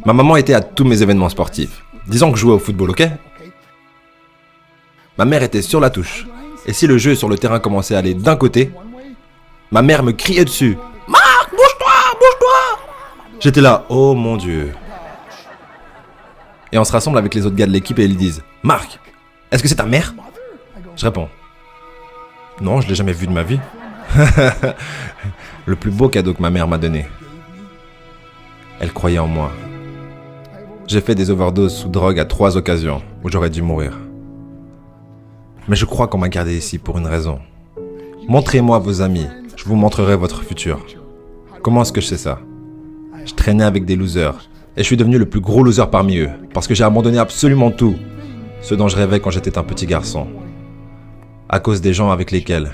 Ma maman était à tous mes événements sportifs. Disons que je jouais au football, ok? Ma mère était sur la touche. Et si le jeu sur le terrain commençait à aller d'un côté, ma mère me criait dessus. Marc, bouge-toi, bouge-toi! J'étais là, oh mon Dieu. Et on se rassemble avec les autres gars de l'équipe et ils disent, Marc, est-ce que c'est ta mère? Je réponds, non, je l'ai jamais vue de ma vie. Le plus beau cadeau que ma mère m'a donné. Elle croyait en moi. J'ai fait des overdoses sous drogue à 3 occasions où j'aurais dû mourir. Mais je crois qu'on m'a gardé ici pour une raison. Montrez-moi vos amis, je vous montrerai votre futur. Comment est-ce que je sais ça? Je traînais avec des losers et je suis devenu le plus gros loser parmi eux parce que j'ai abandonné absolument tout, ce dont je rêvais quand j'étais un petit garçon, à cause des gens avec lesquels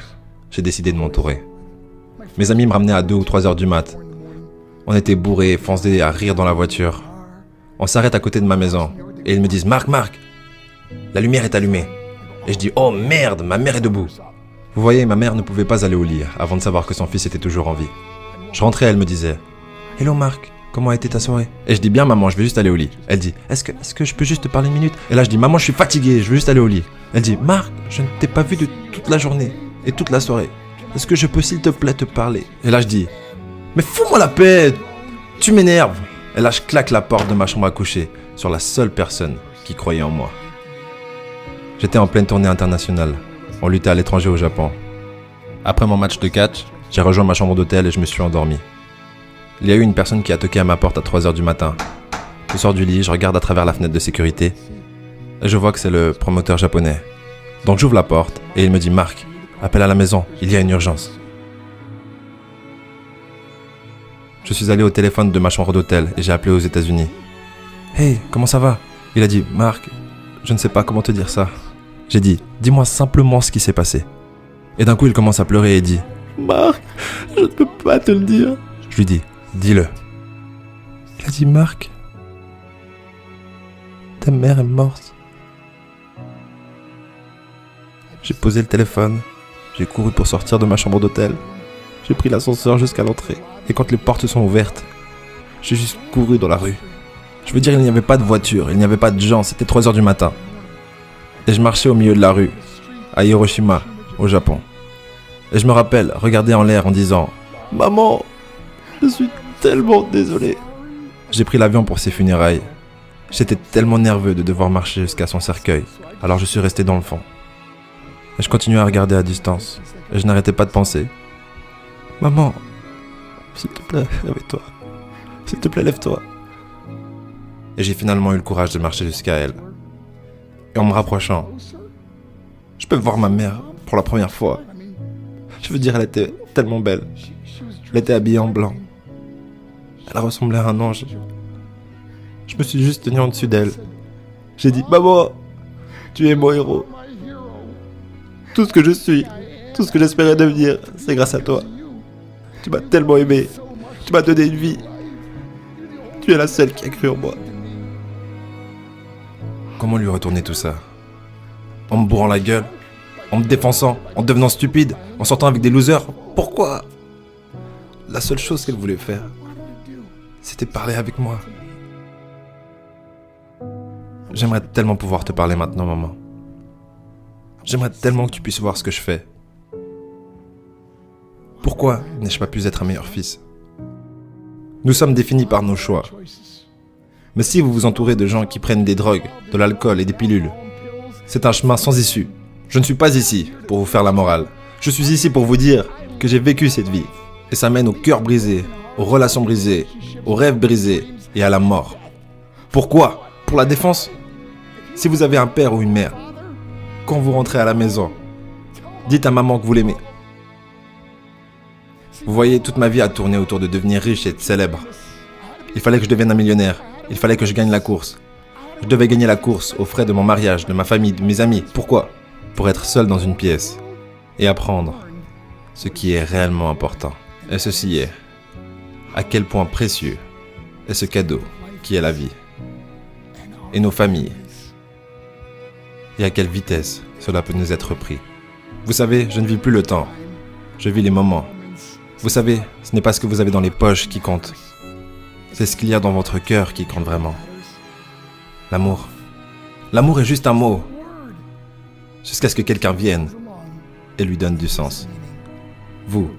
j'ai décidé de m'entourer. Mes amis me ramenaient à 2 ou 3 heures du mat. On était bourrés, foncés à rire dans la voiture. On s'arrête à côté de ma maison et ils me disent « Marc, la lumière est allumée ». Et je dis « Oh merde, ma mère est debout ». Vous voyez, ma mère ne pouvait pas aller au lit avant de savoir que son fils était toujours en vie. Je rentrais, elle me disait « Hello Marc, comment a été ta soirée ?» Et je dis « Bien maman, je vais juste aller au lit ». Elle dit « Est-ce que je peux juste te parler une minute ?» Et là je dis « Maman, je suis fatigué, je veux juste aller au lit ». Elle dit « Marc, je ne t'ai pas vu de toute la journée et toute la soirée. Est-ce que je peux s'il te plaît te parler ?» Et là je dis « Mais fous-moi la paix, tu m'énerves !» Et là je claque la porte de ma chambre à coucher sur la seule personne qui croyait en moi. J'étais en pleine tournée internationale. On luttait à l'étranger au Japon. Après mon match de catch, j'ai rejoint ma chambre d'hôtel et je me suis endormi. Il y a eu une personne qui a toqué à ma porte à 3h du matin. Je sors du lit, je regarde à travers la fenêtre de sécurité et je vois que c'est le promoteur japonais. Donc j'ouvre la porte et il me dit « Marc, appelle à la maison, il y a une urgence ». Je suis allé au téléphone de ma chambre d'hôtel et j'ai appelé aux États-Unis. « Hey, comment ça va ?» Il a dit « Marc, je ne sais pas comment te dire ça. » J'ai dit « Dis-moi simplement ce qui s'est passé. » Et d'un coup, il commence à pleurer et dit « Marc, je ne peux pas te le dire. » Je lui dis « Dis-le. » Il a dit « Marc, ta mère est morte. » J'ai posé le téléphone, j'ai couru pour sortir de ma chambre d'hôtel. J'ai pris l'ascenseur jusqu'à l'entrée. Et quand les portes sont ouvertes, j'ai juste couru dans la rue. Je veux dire, il n'y avait pas de voiture, il n'y avait pas de gens, c'était 3h du matin. Et je marchais au milieu de la rue, à Hiroshima, au Japon. Et je me rappelle regarder en l'air en disant « Maman, je suis tellement désolé. » J'ai pris l'avion pour ses funérailles. J'étais tellement nerveux de devoir marcher jusqu'à son cercueil, alors je suis resté dans le fond. Et je continuais à regarder à distance, et je n'arrêtais pas de penser « Maman, s'il te plaît, réveille-toi. S'il te plaît, lève-toi. » Et j'ai finalement eu le courage de marcher jusqu'à elle. Et en me rapprochant, je peux voir ma mère pour la première fois. Je veux dire, elle était tellement belle. Elle était habillée en blanc. Elle ressemblait à un ange. Je me suis juste tenu en dessus d'elle. J'ai dit, maman, tu es mon héros. Tout ce que je suis, tout ce que j'espérais devenir, c'est grâce à toi. Tu m'as tellement aimé. Tu m'as donné une vie. Tu es la seule qui a cru en moi. Comment lui retourner tout ça? En me bourrant la gueule? En me défonçant? En devenant stupide? En sortant avec des losers? Pourquoi? La seule chose qu'elle voulait faire, c'était parler avec moi. J'aimerais tellement pouvoir te parler maintenant, maman. J'aimerais tellement que tu puisses voir ce que je fais. Pourquoi n'ai-je pas pu être un meilleur fils? Nous sommes définis par nos choix. Mais si vous vous entourez de gens qui prennent des drogues, de l'alcool et des pilules, c'est un chemin sans issue. Je ne suis pas ici pour vous faire la morale. Je suis ici pour vous dire que j'ai vécu cette vie. Et ça mène au cœur brisé, aux relations brisées, aux rêves brisés et à la mort. Pourquoi? Pour la défense? Si vous avez un père ou une mère, quand vous rentrez à la maison, dites à maman que vous l'aimez. Vous voyez, toute ma vie a tourné autour de devenir riche et célèbre. Il fallait que je devienne un millionnaire. Il fallait que je gagne la course. Je devais gagner la course aux frais de mon mariage, de ma famille, de mes amis. Pourquoi? Pour être seul dans une pièce et apprendre ce qui est réellement important. Et ceci est à quel point précieux est ce cadeau qui est la vie et nos familles. Et à quelle vitesse cela peut nous être pris. Vous savez, je ne vis plus le temps. Je vis les moments. Vous savez, ce n'est pas ce que vous avez dans les poches qui compte. C'est ce qu'il y a dans votre cœur qui compte vraiment. L'amour. L'amour est juste un mot. Jusqu'à ce que quelqu'un vienne et lui donne du sens. Vous,